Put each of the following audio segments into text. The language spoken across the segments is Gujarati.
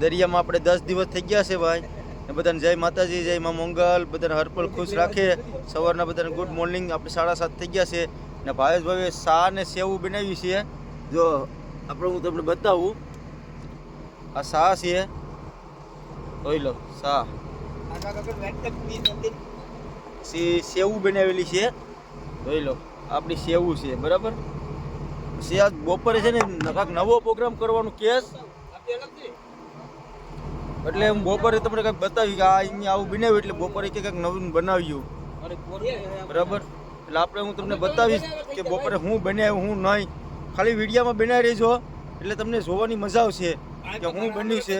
દરિયામાં આપણે 10 દિવસ થઈ ગયા છે ભાઈ. ને બધાને જય માતાજી, જય મા મંગલ, બધાને હરપલ ખુશ રાખે. સવારના બધાને ગુડ મોર્નિંગ. આપણે 7:30 થઈ ગયા છે ને ભાવેશભાઈએ શા ને સેવું બનાવી છે. જો આપણે હું તમને બતાવું, આ શા છે, જોઈ લો શા. સેવું બનાવેલી છે, જોઈ લો આપણી સેવું છે બરાબર. પછી આજ બપોરે છે ને કાંઈક નવો પ્રોગ્રામ કરવાનો કેસ, એટલે હું બપોરે તમને કંઈક બતાવી કે આ અહીંયા આવું બનાવ્યું, એટલે બપોરે કંઈક નવું બનાવ્યું બરાબર. એટલે આપણે હું તમને બતાવીશ કે બપોરે હું બનાવ્યું હું નહીં. ખાલી વિડીયોમાં બનાવી રહીશો એટલે તમને જોવાની મજા આવશે કે હું બન્યું છે.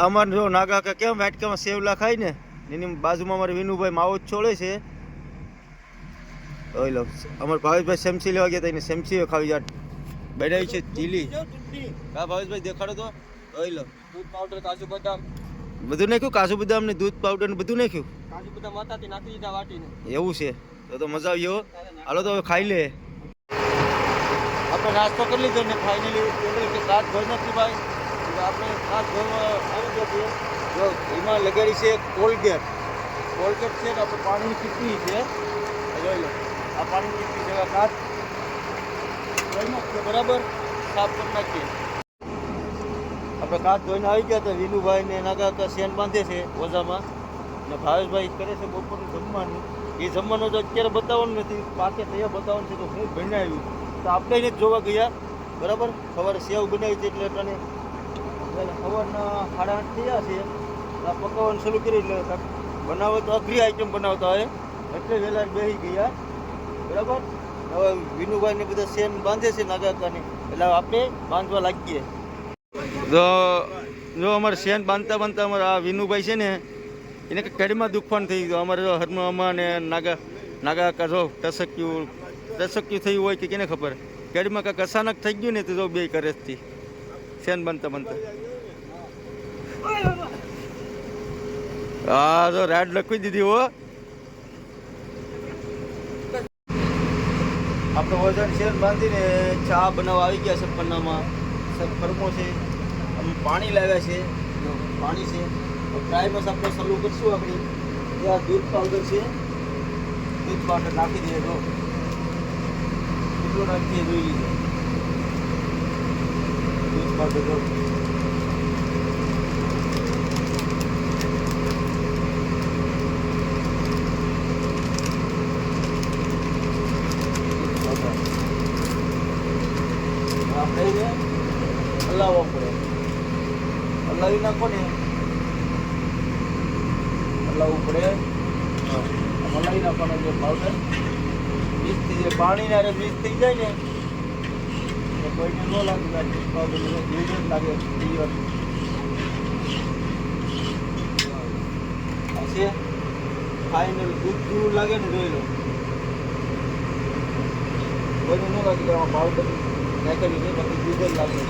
આમાં જો નાગા કે કેમ વાટકામાં સેવલા ખાય ને, એની બાજુમાં અમારે વિનુભાઈ માવો જ છોડે છે. જોઈ લો અમારે ભાવેશભાઈ સેમસી લેવા ગયા હતા, એને સેમસી ખાવી જાટ બનાવી છે ઢીલી. હા ભાવેશભાઈ દેખાડો તો. જોઈ લો દૂધ પાવડર, કાજુ બદામ બધું નાખ્યું, કાજુ બદામ ને દૂધ પાવડર ને બધું નાખ્યું. કાજુ બદામ માતાથી નાખી દીધા વાટીને. એવું છે તો મજા આવી ગયો. હાલો તો હવે ખાઈ લે. આપણે નાસ્તો કરી લીધો ને ફાઇનલી રાત ધોઈ નથી ભાઈ. આપણે રાત ધોવા આવી ગયો છે. જો એમાં લગાડી છે કોલગેટ. કોલગેટ છે કે આપણે પાણીની કીટલી છે, જોઈ લો આ પાણીની કીટલી છે. કાચ ધોઈ નાખીએ બરાબર, સાફ કરી નાખીએ. આપણે કાચ ધોઈને આવી ગયા હતા. વિનુભાઈ ને એના કાકા શેન બાંધે છે ઓઝામાં, ને ભાવેશભાઈ કરે છે બપોરનું જમવાનું. એ જમવાનું તો અત્યારે બતાવવાનું નથી, પાકે તૈયાર બતાવવાનું છે. તો હું બનાવ્યું તો આપણે એને જ જોવા ગયા બરાબર. સવારે સેવ બનાવી છે એટલે તને સવારના 8:30 થયા છે. આ પકાવવાનું શરૂ કરી એટલે બનાવો તો અઘરી આઈટમ બનાવતા હોય એટલે વહેલા બેસી ગયા બરાબર. હવે વિનુભાઈને બધા શેન બાંધે છે નાગાકાને, એટલે આપણે બાંધવા લાગીએ. જો અમારે શેન બાંધતા બાંધતા અમારા આ વિનુભાઈ છે ને, એને કંઈક કડીમાં દુખવાનું થઈ ગયું. અમારે જો હરમામાં ને નાગા જો ટસક્યું થયું હોય કે કેને ખબર, કડીમાં કાંઈક અચાનક થઈ ગયું ને તો જો બે કરેથી શેન બાંધતા બાંધતા. હા જો રાડ લખવી દીધી હો. આપણે વજન શેન બાંધીને ચા બનાવવા આવી ગયા છે. પન્નામાં ફરમો છે, પાણી લાવ્યા છે, પાણી છે. ફ્રાય બસ આપણે ચાલુ કરીશું. આપણે ત્યાં દૂધ પાવડર છે, દૂધ પાવડર નાખી દઈએ. તો કેટલો નાખીએ જોઈ લીધો દૂધ પાવડર. તો આપણે હલાવવા પડે, હલાવી નાખો ને, હલાવવું પડે. હલાવી નાખવાનો જે પાવડર મિક્સ થઈ જાય, પાણીને અરે મિક્સ થઈ જાય ને તો કોઈને ન લાગે પાવડર જીવ લાગે. હશે ફાઇનલ દૂધ જેવું લાગે ને, જોઈ લો કોઈને ન લાગે કે આમાં પાવડર નાખેલું છે, બાકી દૂધ જ લાગે.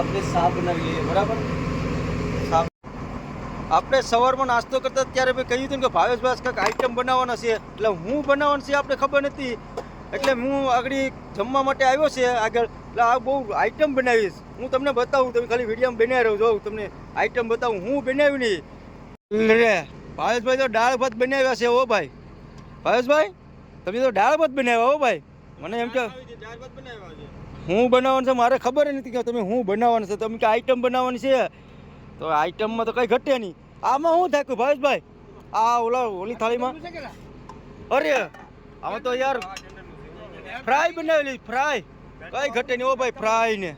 આપણે શા બનાવી લઈએ બરાબર. આપણે સવારમાં નાસ્તો કરતા ત્યારે મેં કહ્યું હતું કે ભાવેશભાઈ કંઈક આઈટમ બનાવવાના છે, એટલે હું બનાવવાનું છે આપણે ખબર નથી. એટલે હું આગળ જમવા માટે આવ્યો છે આગળ. એટલે આ બહુ આઈટમ બનાવીશ, હું તમને બતાવું. તમે ખાલી વિડીયોમાં બનાવી રહ્યો જોઉં, તમને આઈટમ બતાવું હું બનાવ્યું નહીં. રે ભાવેશભાઈ તો દાળ ભાત બનાવ્યા છે. હો ભાઈ ભાવેશભાઈ, તમે તો દાળ ભાત બનાવ્યા. હો ભાઈ, મને એમ કે હું બનાવવાનું છે, મારે ખબર નથી કે તમે હું બનાવવાનું છે. તમે કે આઈટમ બનાવવાની છે, તો આઈટમમાં તો કંઈ ઘટે નહીં. આમાં શું થાક્યું ભાવેશભાઈ? આ ઓલી થાળીમાં અરે આમાં તો યાર ફ્રાય બનાવેલી, ફ્રાય કંઈ ઘટે નહીં. ઓ ભાઈ ફ્રાય ને.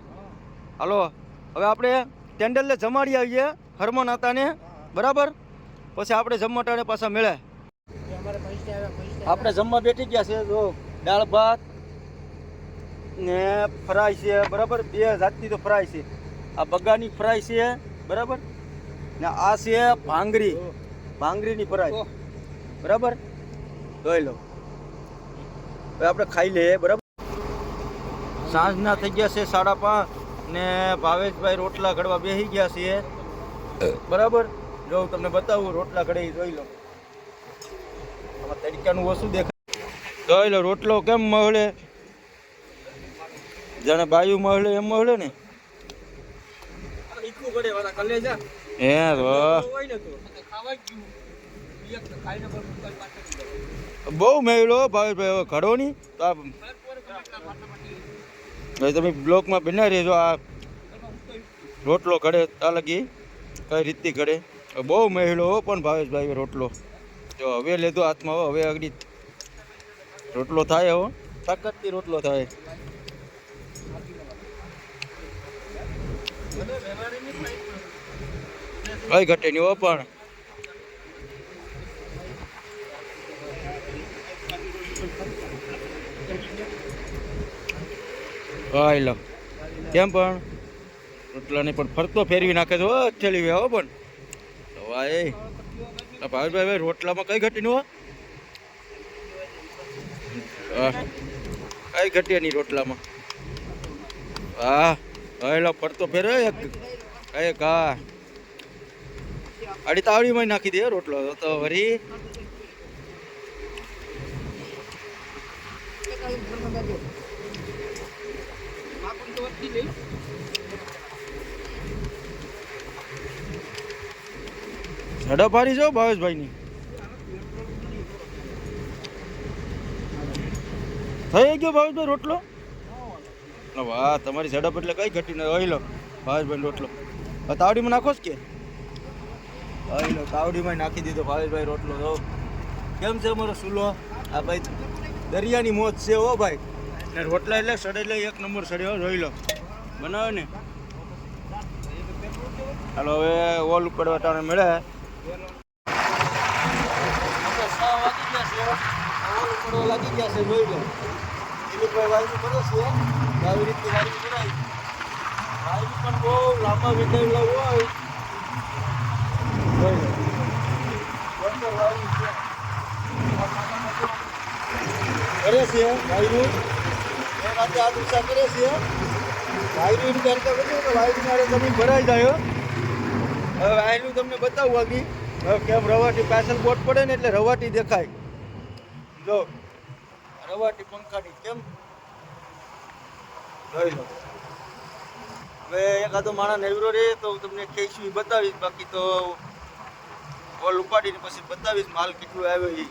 હાલો હવે આપણે ટેન્ડલને જમાડી આવીએ હરમન હતાને બરાબર. પછી આપણે જમવા ટાણે પાછા મળે. આપણે જમવા બેઠી ગયા છે. જો દાળ ભાત ને ફ્રાય છે બરાબર. બે જાતની તો ફ્રાય છે. આ બગાની ફ્રાય છે બરાબર, ને આ છે ભાંગરીની ફ્રાય બરાબર. જોઈ લો હવે આપણે ખાઈ લઈએ બરાબર. સાંજના થઈ ગયા છે 5:30 ને ભાવેશભાઈ રોટલા ઘડવા બેસી ગયા છે બરાબર. જો તમને બતાવું રોટલા ઘડે, જોઈ લો આમાં તડકાનું ઓછું દેખાય. જોઈ લો રોટલો કેમ મળે, જાણે બાયું મળે એમ મળે ને. શીખવું પડે વાળા કલેજા હે તો હોય ને તો ખાવા જ ગયું એક તો ખાઈને પણ દુકાન પાછળ જ જવાનું. બહુ મેળો ભાવેશભાઈ હવે ઘડો નહીં તો આ ભાઈ તમે બ્લોકમાં બના રહેજો. આ રોટલો ઘડે ત્યાં લગી કઈ રીતથી ઘડે બહુ મહેલો પણ ભાવેશભાઈ રોટલો જો હવે લીધો હાથમાં હવે આગળ રોટલો થાય હવે તાકાતથી રોટલો થાય. કઈ ઘટે નહીં હો પણ ભાઈ લો કેમ પણ રોટલાને પણ ફરતો ફેરવી નાખે છે હો છેલી હો પણ ભાઈ ભાઈ રોટલામાં કઈ ઘટી નું કઈ ઘટીએ નહીં રોટલામાં. હા ભાઈ લો ફરતો ફેરે એક હા આડી તાવડીમાં નાખી દે રોટલો તો વરી ઝડપ હારી જાઓ ભાવેશભાઈની થઈ ગયો ભાવેશભાઈ રોટલો. વાહ તમારી ઝડપ એટલે કઈ ઘટી ન રહી લો ભાવેશભાઈ રોટલો તાવડીમાં નાખો જ કે લો તાવડીમાં નાખી દીધો ભાવેશભાઈ રોટલો. તો કેમ છે અમારો સુલો આ ભાઈ દરિયાની મોજ છે હો ભાઈ ને રોટલા એટલે સડે એટલે એક નંબર સડ્યો જોઈ લો બનાવે ને. હાલો હવે ઓલ ઉપાડવા ટાણે મળે 6 વાગી ગયા છે ઓલ ઉપાડવા લાગી ગયા છે જોઈ લો. દિલીપભાઈ વાયુ કરે છે આવી રીતે વાયુ કરાય વાયુ પણ બહુ લાંબા વિતાવેલા હોય જોઈ લો. કરે છે વાયુ એ રાતે આ દિશા કરે છે વાયુ ઇન્કાર કરે છે તો વાયુ મારે જમીન ભરાઈ જાય. હવે વાયુ તમને બતાવું આગી હવે કેમ રવાટી પાછળ બોટ પડે ને એટલે રવાટી દેખાય જો રવાટી પંખાની કેમ જોઈ લો. હવે એકાદો માણસ નેવરો રહે તો હું તમને ખેંચવી બતાવીશ બાકી તો બોલ ઉપાડીને પછી બતાવીશ માલ કેટલું આવ્યો એ.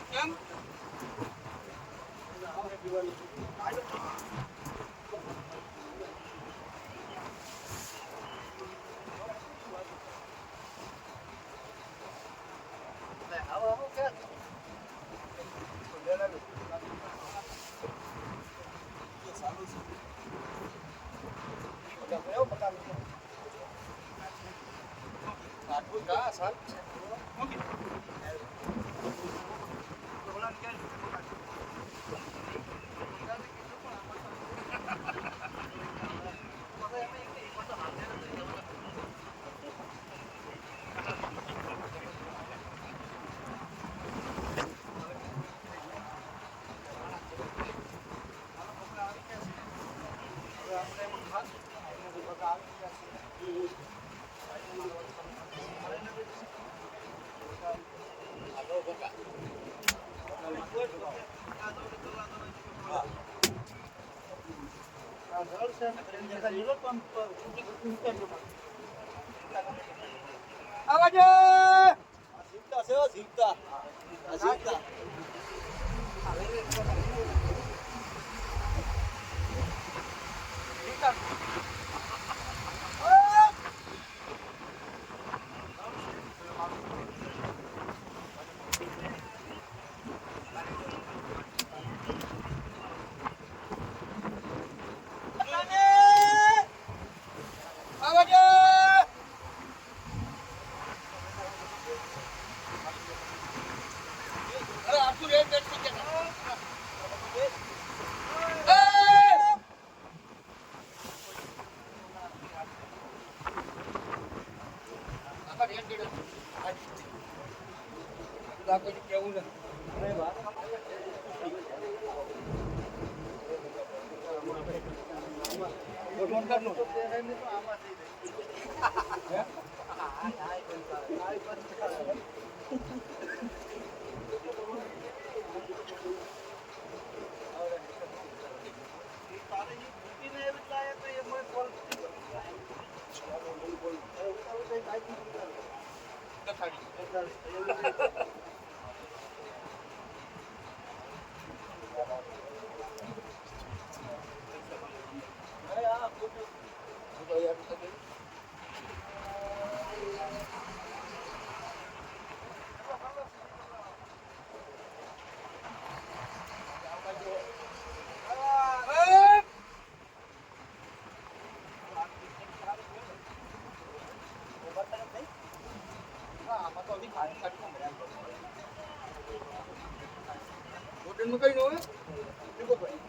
કેમ આવાજે જીવતા છે હો, જીવતા આ જીવતા આવાજે અરે આટલું રેટ બેઠી કે કેવું હોટલમાં કઈ ન હોય દીપક ભાઈ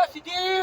સીધી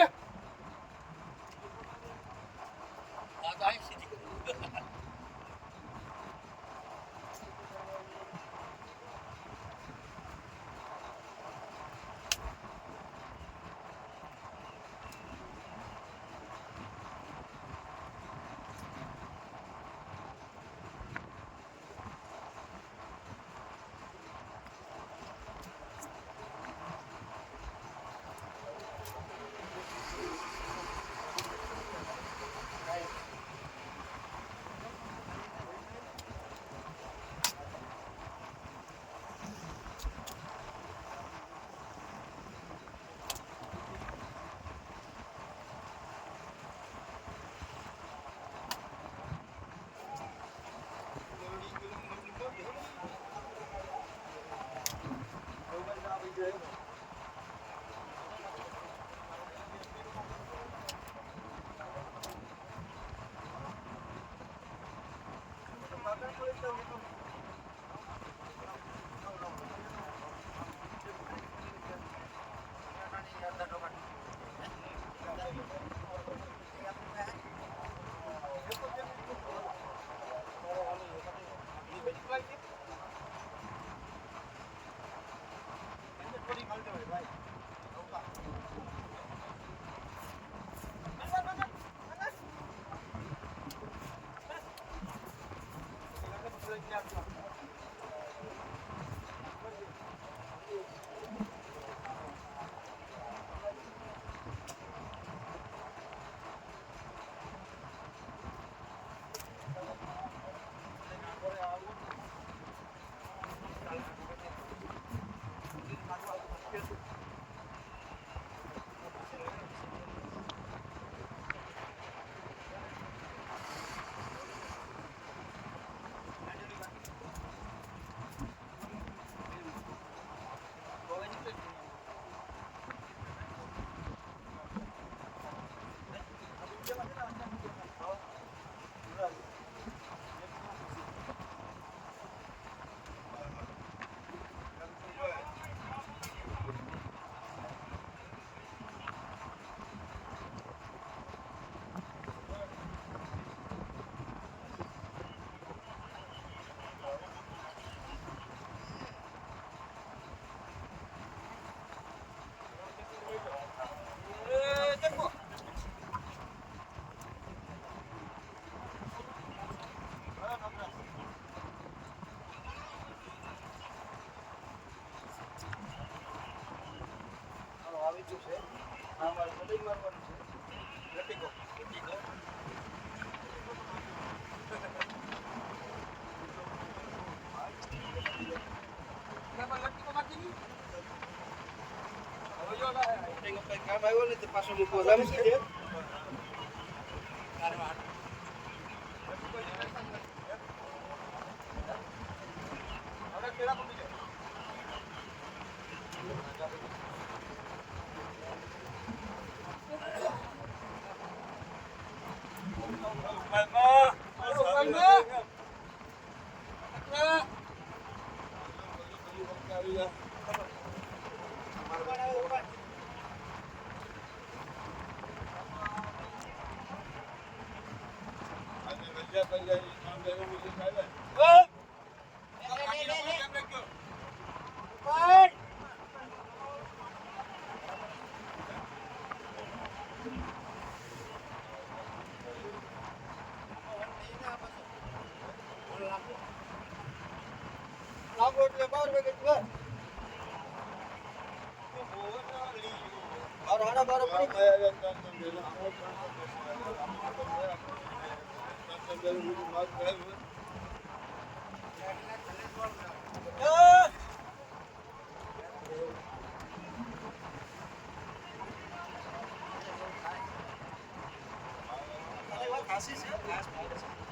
કામ આવ્યો ને તો પાછો મૂકવો જામ છે. એટલે 12 વાગે ઘર. और हाड़ा 12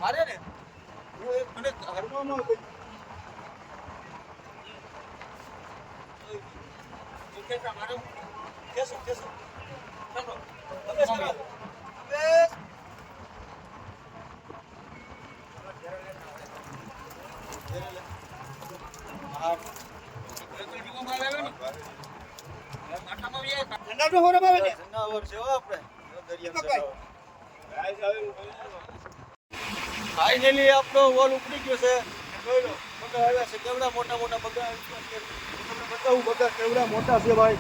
मारे ने वो एक મને ઘરમાં કેસા મારો કેસો ચાલો બસ બસ હા જીવો માં આવે ને માથામાં બી ઠંડા તો હોરા આવે ને ઠંડા ઓર છે આપણે દરિયામાં ફાઇનલી આપણો વોલ ઉપડી ગયો છે. જોઈ લો બગા આવ્યા છે કેવડા મોટા મોટા બગા આવ્યા છે. તમને બતાવું બગા કેવડા મોટા છે ભાઈ.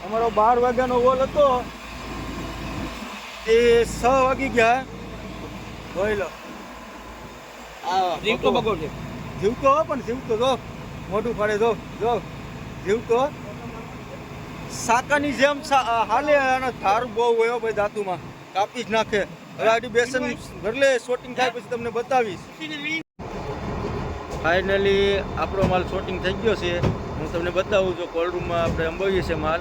અમારો 12 વાગ્યાનો વોલ હતો એ 6 વાગી ગયા. જોઈ લો આ જીવતો બગો છે. જીવતો પણ જીવતો જો મોઢું ફાડે જો જો જીવતો સાકાની જેમ હાલે અને ધાર બહુ હોય ભાઈ દાંતુમાં કાપી જ નાખે. હવે આડી બેસન ભરલે શોટિંગ થાય પછી તમને બતાવીશ. ફાઇનલી આપણો માલ શોટિંગ થઈ ગયો છે. હું તમને બતાવું છું કોલ્ડ રૂમમાં આપણે અંબાવીએ છીએ માલ.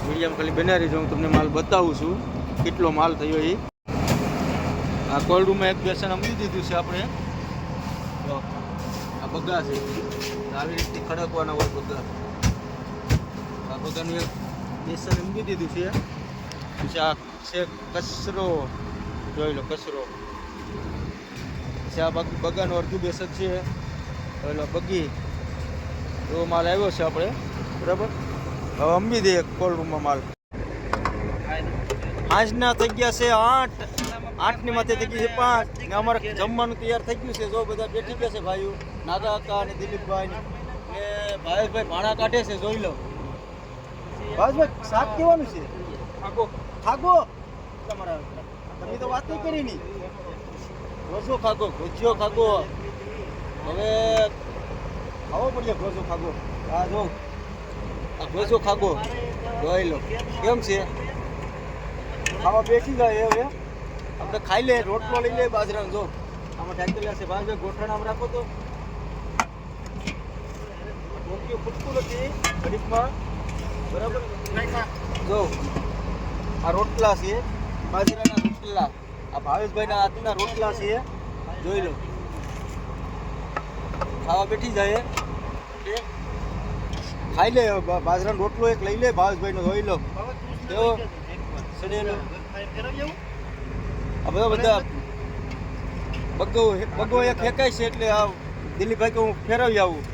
મીડિયમ ખાલી બનાવી જો હું તમને માલ બતાવું છું કેટલો માલ થયો એ. આ કોલ્ડ રૂમમાં એક બેસન અંબી દીધું છે આપણે. તો આ બગા છે આવી રીતે ખડકવાના હોય બગા. આ બગાનું એક બેસન અંબી દીધું છે. પછી આ છે કચરો જોઈ લો કચરો પછી આ બગાનું અડધું બેસક છે એટલે બગી એવો માલ આવ્યો છે આપણે બરાબર. હવે અંબી દઈએ કોલ્ડ રૂમમાં માલ. આજના થઈ ગયા છે 8ની માથે થઈ ગઈ છે 5 ને અમારે જમવાનું તૈયાર થઈ ગયું છે. જો બધા બેઠી ગયા છે ભાઈઓ, નાગા કાકા અને દિલીપભાઈ ને ભાવેશભાઈ ભાણા કાઢે છે. જોઈ લો ભાવેશભાઈ, શાક કેવાનું છે? ખાગો તમારા, તમે તો વાત કરી નહીં. ગોજો ખાગો, ભજીયો ખાગો. હવે ખાવો પડશે ગોજો ખાગો. આ જો આ ગોજો ખાગો જોઈ લો કેમ છે. ખાવા બેસી જાય હવે આપણે ખાઈ લે. રોટલો લઈ લે બાજરાનો. જો આમાં ટાઈટલ છે ભાઈ, ગોઠણામાં રાખો તો ટોકીઓ ફૂટતું નથી ઘડીકમાં બરાબર. જો આ રોટલા છે બાજરાના રોટલા, આ ભાવેશભાઈના હાથના રોટલા છે. જોઈ લો ખાવા બેઠી જાય ખાઈ લે. બાજરાનો રોટલો એક લઈ લે ભાવેશભાઈનો. જોઈ લો કેવો સડેલો. આ બધા બગો એક ફેંકાય છે એટલે આ દિલીપભાઈ કે હું ફેરવી આવું.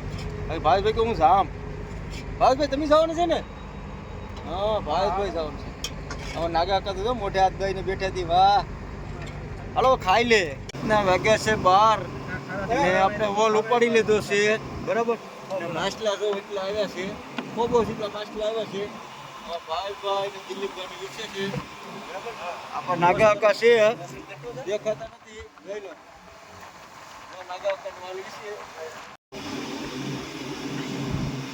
ભાવેશભાઈ કે હું જામ. ભાવેશભાઈ તમે જવાનું છે ને? હા ભાવેશભાઈ જવાનું છે. હવે નાગા કાકા તો મોઢે હાથ દઈને બેઠા હતી. વાહ હાલો ખાઈ લે. ના વાગ્યા છે 12 અને આપણે હોલ ઉપાડી લીધો છે બરાબર. માછલા જો એટલા આવ્યા છે, બહુ જેટલા માછલા આવ્યા છે. ભાવેશભાઈ ને દિલીપભાઈ વિશે છે બરાબર. આપણે નાગા કાકા છે દેખાતા નથી. જોઈ લો નાગા કાકા માલ વિશે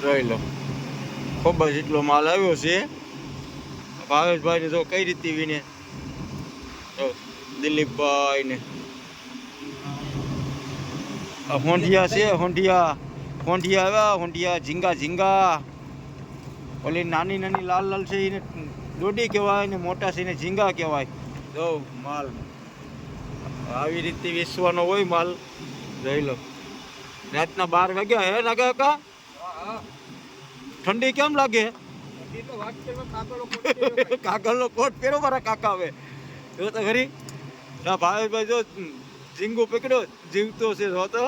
જોઈ લો. ખૂબ જ એટલો માલ આવ્યો છે. ભાવેશભાઈ ને જો કઈ રીતે વિને દિલીપભાઈ ને હોંડિયા છે. હોંડિયા આવ્યા. હોંડિયા ઝીંગા. ઓલી નાની લાલ છે એને દોડી કહેવાય ને મોટા છે એને ઝીંગા કહેવાય. જો માલ આવી રીતે વેચવાનો હોય માલ. જોઈ લો રાતના 12 વાગ્યા હે નાગા કાકા. ઠંડી કેમ લાગે? કાગળનો કોટ પહેરો મારા કાકા. હવે જો તો ખરી ભાવેશભાઈ જો ઝીંગો પકડ્યો, જીવતો છે. જો તો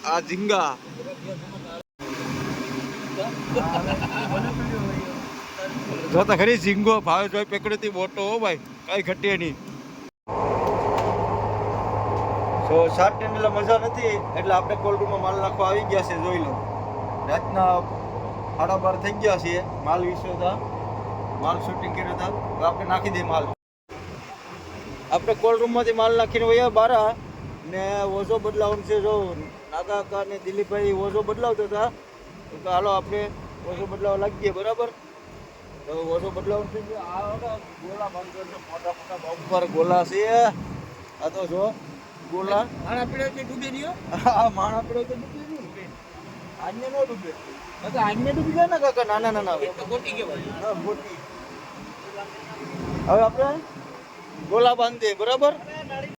આ ઝીંગા જો તો ખરી ઝીંગો ભાવેશભાઈ પકડ્યો હતી મોટો. હો ભાઈ કઈ ઘટે નહીં. સો શાર્ટ ટેન્ડલા મજા નથી એટલે આપણે કોલ્ડ રૂમમાં માલ નાખવા આવી ગયા છે. જોઈ લો રાતના 12:30 થઈ ગયા છે. માલ વિશે હતા, માલ શૂટિંગ કર્યો હતા તો આપણે નાખી દઈએ માલ. આપણે કોલ્ડ રૂમમાંથી માલ નાખીને વયા બારા ને ઓઝો બદલાવાનું છે. જો નાગા કાકા ને દિલીપભાઈ ઓઝો બદલાવતા હતા તો હાલો આપણે ઓઝો બદલાવા લાગીએ બરાબર. તો ઓઝો બદલાવાનું છે. આ ગોલા બાંધો મોટા ઉપર ગોલા છે. આ તો જો ગોલા માણા પીડ્યો કે ડૂબે નહીં. હા માણા પીડ્યો કે ડૂબે નહીં. આજને ન ડૂબે. આજને ડૂબી જાય ને કાકા. નાના મોટી કહેવાય. હા મોટી. હવે આપણે ગોલા બાંધીએ બરાબર.